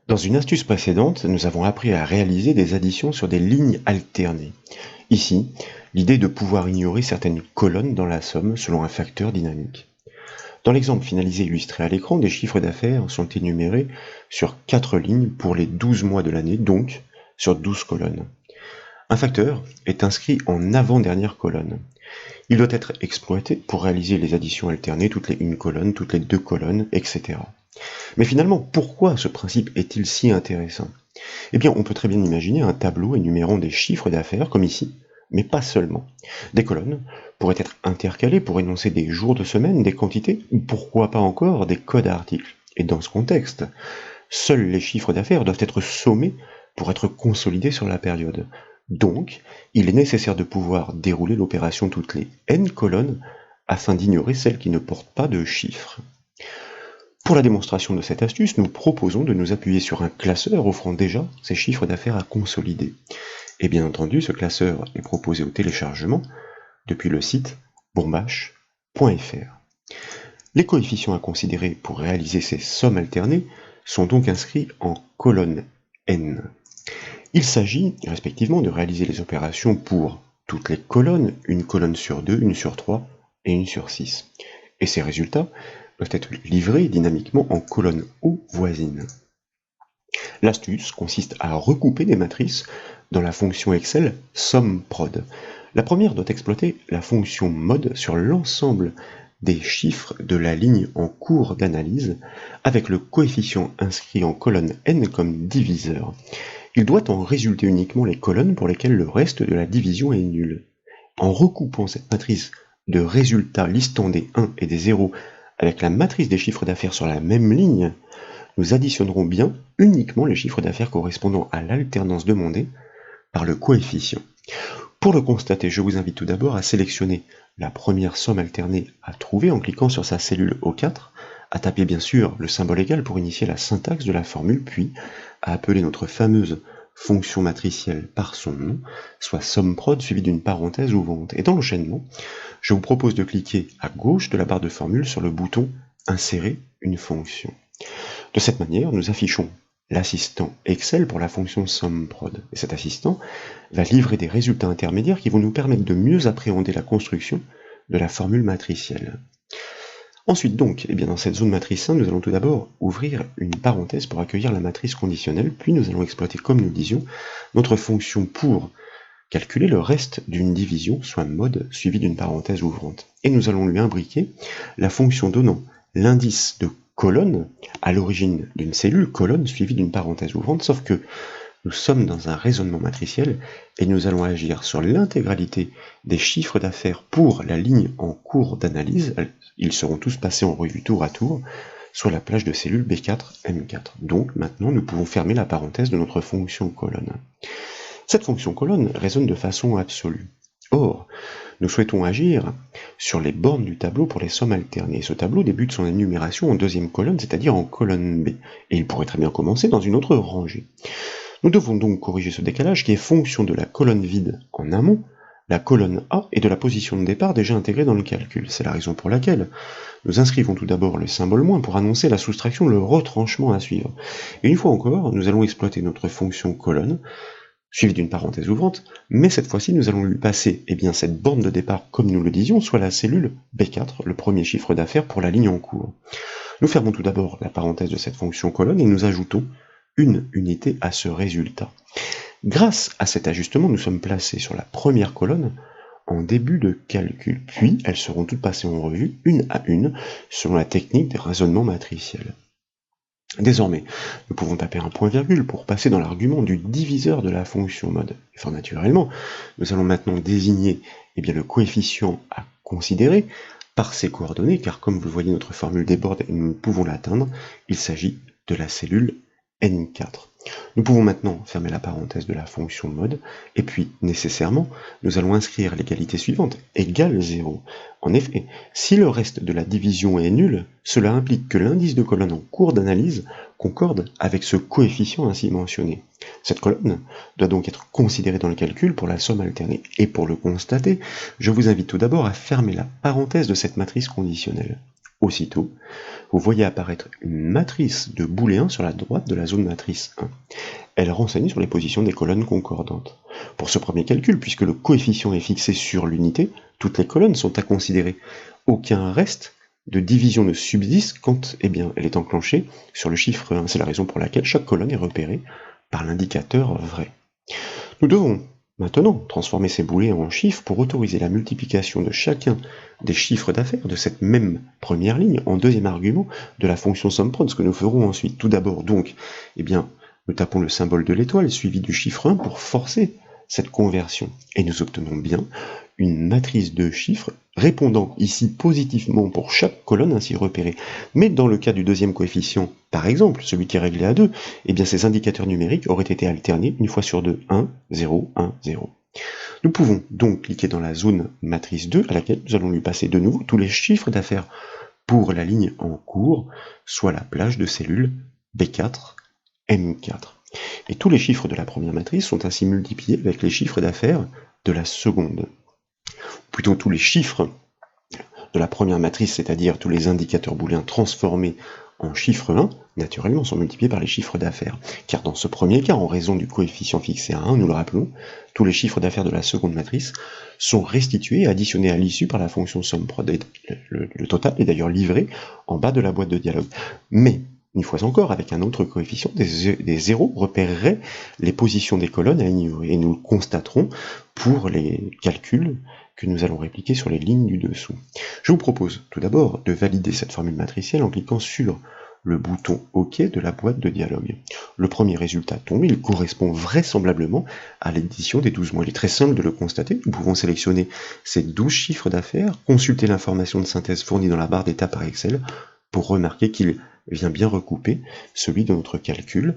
Dans une astuce précédente, nous avons appris à réaliser des additions sur des lignes alternées. Ici, l'idée est de pouvoir ignorer certaines colonnes dans la somme selon un facteur dynamique. Dans l'exemple finalisé illustré à l'écran, des chiffres d'affaires sont énumérés sur 4 lignes pour les 12 mois de l'année, donc sur 12 colonnes. Un facteur est inscrit en avant-dernière colonne. Il doit être exploité pour réaliser les additions alternées toutes les 1 colonne, toutes les 2 colonnes, etc. Mais finalement, pourquoi ce principe est-il si intéressant? Eh bien, on peut très bien imaginer un tableau énumérant des chiffres d'affaires, comme ici, mais pas seulement. Des colonnes pourraient être intercalées pour énoncer des jours de semaine, des quantités, ou pourquoi pas encore des codes à articles. Et dans ce contexte, seuls les chiffres d'affaires doivent être sommés pour être consolidés sur la période. Donc, il est nécessaire de pouvoir dérouler l'opération toutes les n colonnes afin d'ignorer celles qui ne portent pas de chiffres. Pour la démonstration de cette astuce, nous proposons de nous appuyer sur un classeur offrant déjà ces chiffres d'affaires à consolider. Et bien entendu, ce classeur est proposé au téléchargement depuis le site bourbache.fr. Les coefficients à considérer pour réaliser ces sommes alternées sont donc inscrits en colonne n. Il s'agit respectivement de réaliser les opérations pour toutes les colonnes, une colonne sur 2, une sur 3 et une sur 6. Et ces résultats doivent être livrés dynamiquement en colonnes O voisines. L'astuce consiste à recouper des matrices dans la fonction Excel SUMPROD. La première doit exploiter la fonction MOD sur l'ensemble des chiffres de la ligne en cours d'analyse avec le coefficient inscrit en colonne n comme diviseur. Il doit en résulter uniquement les colonnes pour lesquelles le reste de la division est nul. En recoupant cette matrice de résultats listant des 1 et des 0 avec la matrice des chiffres d'affaires sur la même ligne, nous additionnerons bien uniquement les chiffres d'affaires correspondant à l'alternance demandée par le coefficient. Pour le constater, je vous invite tout d'abord à sélectionner la première somme alternée à trouver en cliquant sur sa cellule O4, à taper bien sûr le symbole égal pour initier la syntaxe de la formule, puis à appeler notre fameuse fonction matricielle par son nom, soit SUMPROD suivi d'une parenthèse ouvrante. Et dans l'enchaînement, je vous propose de cliquer à gauche de la barre de formule sur le bouton Insérer une fonction. De cette manière, nous affichons l'assistant Excel pour la fonction SUMPROD. Et cet assistant va livrer des résultats intermédiaires qui vont nous permettre de mieux appréhender la construction de la formule matricielle. Ensuite donc, dans cette zone matrice 1, nous allons tout d'abord ouvrir une parenthèse pour accueillir la matrice conditionnelle, puis nous allons exploiter, comme nous le disions, notre fonction pour calculer le reste d'une division, soit mode, suivi d'une parenthèse ouvrante. Et nous allons lui imbriquer la fonction donnant l'indice de colonne à l'origine d'une cellule, colonne suivie d'une parenthèse ouvrante, sauf que nous sommes dans un raisonnement matriciel et nous allons agir sur l'intégralité des chiffres d'affaires pour la ligne en cours d'analyse. Ils seront tous passés en revue tour à tour sur la plage de cellules B4, M4. Donc maintenant nous pouvons fermer la parenthèse de notre fonction colonne. Cette fonction colonne raisonne de façon absolue. Or, nous souhaitons agir sur les bornes du tableau pour les sommes alternées. Ce tableau débute son énumération en deuxième colonne, c'est-à-dire en colonne B, et il pourrait très bien commencer dans une autre rangée. Nous devons donc corriger ce décalage qui est fonction de la colonne vide en amont, la colonne A et de la position de départ déjà intégrée dans le calcul. C'est la raison pour laquelle nous inscrivons tout d'abord le symbole moins pour annoncer la soustraction, le retranchement à suivre. Et une fois encore, nous allons exploiter notre fonction colonne, suivie d'une parenthèse ouvrante, mais cette fois-ci nous allons lui passer cette borne de départ comme nous le disions, soit la cellule B4, le premier chiffre d'affaires pour la ligne en cours. Nous fermons tout d'abord la parenthèse de cette fonction colonne et nous ajoutons une unité à ce résultat. Grâce à cet ajustement, nous sommes placés sur la première colonne en début de calcul, puis elles seront toutes passées en revue, une à une, selon la technique des raisonnements matriciels. Désormais, nous pouvons taper un point-virgule pour passer dans l'argument du diviseur de la fonction mode. Et fort naturellement, nous allons maintenant désigner le coefficient à considérer par ses coordonnées, car comme vous le voyez, notre formule déborde et nous ne pouvons l'atteindre. Il s'agit de la cellule N4. Nous pouvons maintenant fermer la parenthèse de la fonction mode, et puis, nécessairement, nous allons inscrire l'égalité suivante, égale 0. En effet, si le reste de la division est nul, cela implique que l'indice de colonne en cours d'analyse concorde avec ce coefficient ainsi mentionné. Cette colonne doit donc être considérée dans le calcul pour la somme alternée. Et pour le constater, je vous invite tout d'abord à fermer la parenthèse de cette matrice conditionnelle. Aussitôt, vous voyez apparaître une matrice de booléens sur la droite de la zone matrice 1. Elle renseigne sur les positions des colonnes concordantes. Pour ce premier calcul, puisque le coefficient est fixé sur l'unité, toutes les colonnes sont à considérer. Aucun reste de division ne subsiste quand elle est enclenchée sur le chiffre 1. C'est la raison pour laquelle chaque colonne est repérée par l'indicateur vrai. Nous devons maintenant transformer ces booléens en chiffres pour autoriser la multiplication de chacun des chiffres d'affaires de cette même première ligne en deuxième argument de la fonction SUMPROD, ce que nous ferons ensuite. Tout d'abord, donc, nous tapons le symbole de l'étoile suivi du chiffre 1 pour forcer cette conversion. Et nous obtenons bien une matrice de chiffres répondant ici positivement pour chaque colonne ainsi repérée. Mais dans le cas du deuxième coefficient, par exemple, celui qui est réglé à 2, ces indicateurs numériques auraient été alternés une fois sur deux, 1, 0, 1, 0. Nous pouvons donc cliquer dans la zone matrice 2 à laquelle nous allons lui passer de nouveau tous les chiffres d'affaires pour la ligne en cours, soit la plage de cellules B4, M4. Et tous les chiffres de la première matrice sont ainsi multipliés avec les chiffres d'affaires de la seconde. Plutôt tous les chiffres de la première matrice, c'est-à-dire tous les indicateurs booléens transformés en chiffre 1, naturellement sont multipliés par les chiffres d'affaires. Car dans ce premier cas, en raison du coefficient fixé à 1, nous le rappelons, tous les chiffres d'affaires de la seconde matrice sont restitués et additionnés à l'issue par la fonction SUMPROD. Le total est d'ailleurs livré en bas de la boîte de dialogue. Mais, une fois encore, avec un autre coefficient, des zéros repéreraient les positions des colonnes à ignorer. Et nous le constaterons pour les calculs que nous allons répliquer sur les lignes du dessous. Je vous propose tout d'abord de valider cette formule matricielle en cliquant sur le bouton OK de la boîte de dialogue. Le premier résultat tombe, il correspond vraisemblablement à l'édition des 12 mois. Il est très simple de le constater. Nous pouvons sélectionner ces 12 chiffres d'affaires, consulter l'information de synthèse fournie dans la barre d'état par Excel pour remarquer qu'il vient bien recouper celui de notre calcul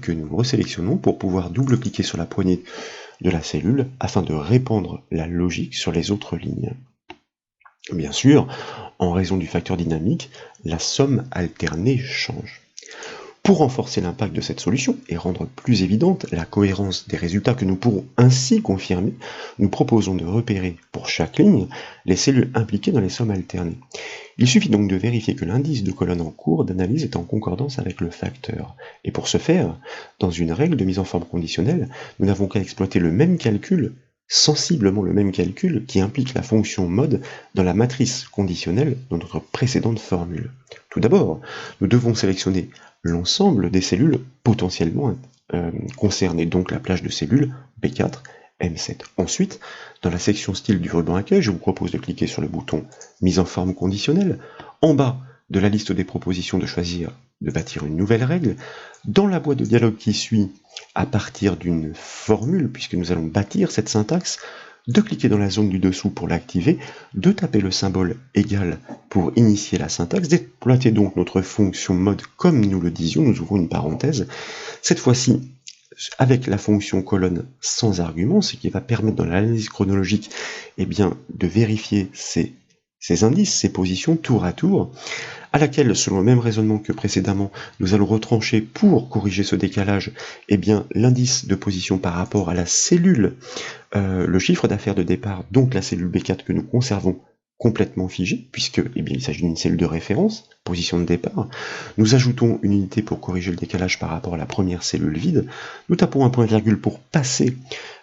que nous resélectionnons pour pouvoir double-cliquer sur la poignée de la cellule afin de répandre la logique sur les autres lignes. Bien sûr, en raison du facteur dynamique, la somme alternée change. Pour renforcer l'impact de cette solution et rendre plus évidente la cohérence des résultats que nous pourrons ainsi confirmer, nous proposons de repérer pour chaque ligne les cellules impliquées dans les sommes alternées. Il suffit donc de vérifier que l'indice de colonne en cours d'analyse est en concordance avec le facteur. Et pour ce faire, dans une règle de mise en forme conditionnelle, nous n'avons qu'à exploiter le même calcul, sensiblement le même calcul qui implique la fonction mode dans la matrice conditionnelle de notre précédente formule. Tout d'abord, nous devons sélectionner l'ensemble des cellules potentiellement concernées, donc la plage de cellules B4, M7. Ensuite, dans la section style du ruban accueil, je vous propose de cliquer sur le bouton mise en forme conditionnelle. En bas de la liste des propositions, de choisir de bâtir une nouvelle règle. Dans la boîte de dialogue qui suit, à partir d'une formule, puisque nous allons bâtir cette syntaxe, de cliquer dans la zone du dessous pour l'activer, de taper le symbole égal pour initier la syntaxe, d'exploiter donc notre fonction mode comme nous le disions, nous ouvrons une parenthèse, cette fois-ci avec la fonction colonne sans argument, ce qui va permettre dans l'analyse chronologique de vérifier ces indices, ces positions tour à tour, à laquelle, selon le même raisonnement que précédemment, nous allons retrancher pour corriger ce décalage l'indice de position par rapport à la cellule, le chiffre d'affaires de départ, donc la cellule B4 que nous conservons complètement figée, puisque il s'agit d'une cellule de référence, position de départ. Nous ajoutons une unité pour corriger le décalage par rapport à la première cellule vide. Nous tapons un point virgule pour passer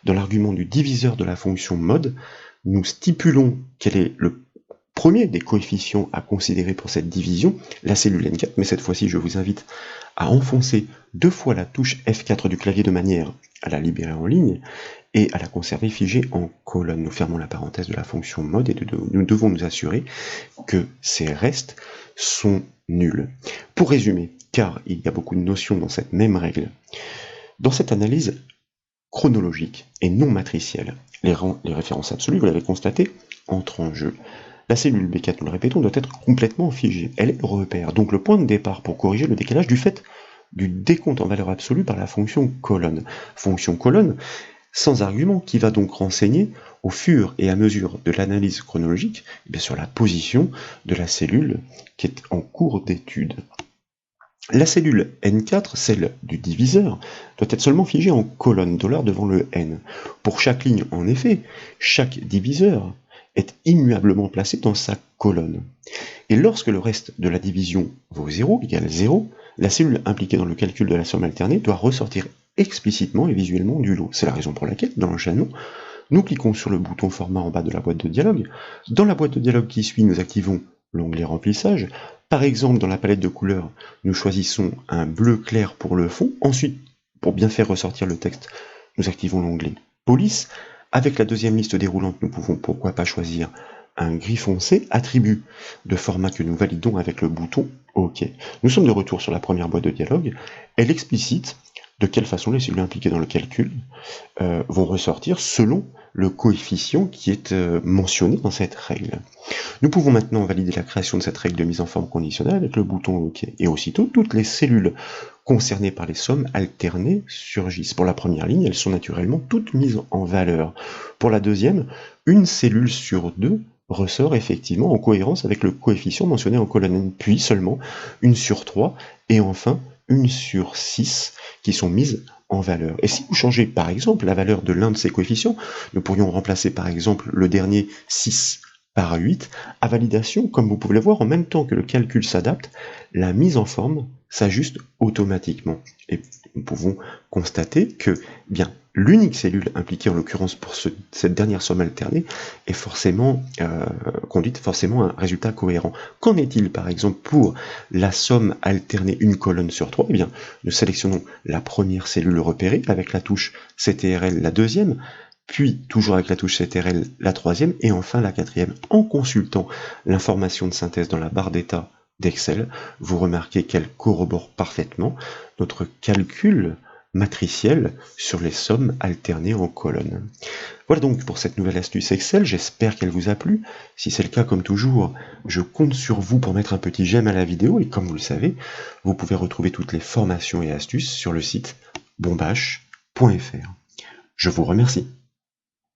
dans l'argument du diviseur de la fonction mode. Nous stipulons quel est le premier des coefficients à considérer pour cette division, la cellule N4, mais cette fois-ci je vous invite à enfoncer 2 fois la touche F4 du clavier de manière à la libérer en ligne et à la conserver figée en colonne. Nous fermons la parenthèse de la fonction mode et nous devons nous assurer que ces restes sont nuls. Pour résumer, car il y a beaucoup de notions dans cette même règle, dans cette analyse chronologique et non matricielle, les références absolues, vous l'avez constaté, entrent en jeu. La cellule B4, nous le répétons, doit être complètement figée. Elle est le repère, donc le point de départ pour corriger le décalage du fait du décompte en valeur absolue par la fonction colonne. Fonction colonne sans argument qui va donc renseigner au fur et à mesure de l'analyse chronologique sur la position de la cellule qui est en cours d'étude. La cellule N4, celle du diviseur, doit être seulement figée en colonne $ devant le N. Pour chaque ligne, en effet, chaque diviseur est immuablement placé dans sa colonne. Et lorsque le reste de la division vaut 0, égale 0, la cellule impliquée dans le calcul de la somme alternée doit ressortir explicitement et visuellement du lot. C'est la raison pour laquelle, dans le jalon, nous cliquons sur le bouton format en bas de la boîte de dialogue. Dans la boîte de dialogue qui suit, nous activons l'onglet remplissage. Par exemple, dans la palette de couleurs, nous choisissons un bleu clair pour le fond. Ensuite, pour bien faire ressortir le texte, nous activons l'onglet police. Avec la deuxième liste déroulante, nous pouvons pourquoi pas choisir un gris foncé, attribut de format que nous validons avec le bouton OK. Nous sommes de retour sur la première boîte de dialogue. Elle explicite de quelle façon les cellules impliquées dans le calcul vont ressortir selon le coefficient qui est mentionné dans cette règle. Nous pouvons maintenant valider la création de cette règle de mise en forme conditionnelle avec le bouton OK. Et aussitôt, toutes les cellules concernées par les sommes alternées surgissent. Pour la première ligne, elles sont naturellement toutes mises en valeur. Pour la deuxième, une cellule sur deux ressort effectivement en cohérence avec le coefficient mentionné en colonne, puis seulement une sur 3 et enfin une sur 6 qui sont mises en valeur. Et si vous changez par exemple la valeur de l'un de ces coefficients, nous pourrions remplacer par exemple le dernier 6 par 8, à validation, comme vous pouvez le voir, en même temps que le calcul s'adapte, la mise en forme s'ajuste automatiquement. Et nous pouvons constater que bien l'unique cellule impliquée en l'occurrence pour cette dernière somme alternée est forcément conduite forcément à un résultat cohérent. Qu'en est-il par exemple pour la somme alternée une colonne sur 3? Eh bien, nous sélectionnons la première cellule repérée avec la touche CTRL, la deuxième, puis toujours avec la touche CTRL, la troisième, et enfin la quatrième. En consultant l'information de synthèse dans la barre d'état d'Excel, vous remarquez qu'elle corrobore parfaitement notre calcul matriciel sur les sommes alternées en colonnes. Voilà donc pour cette nouvelle astuce Excel, j'espère qu'elle vous a plu. Si c'est le cas, comme toujours, je compte sur vous pour mettre un petit j'aime à la vidéo, et comme vous le savez, vous pouvez retrouver toutes les formations et astuces sur le site bombache.fr. Je vous remercie.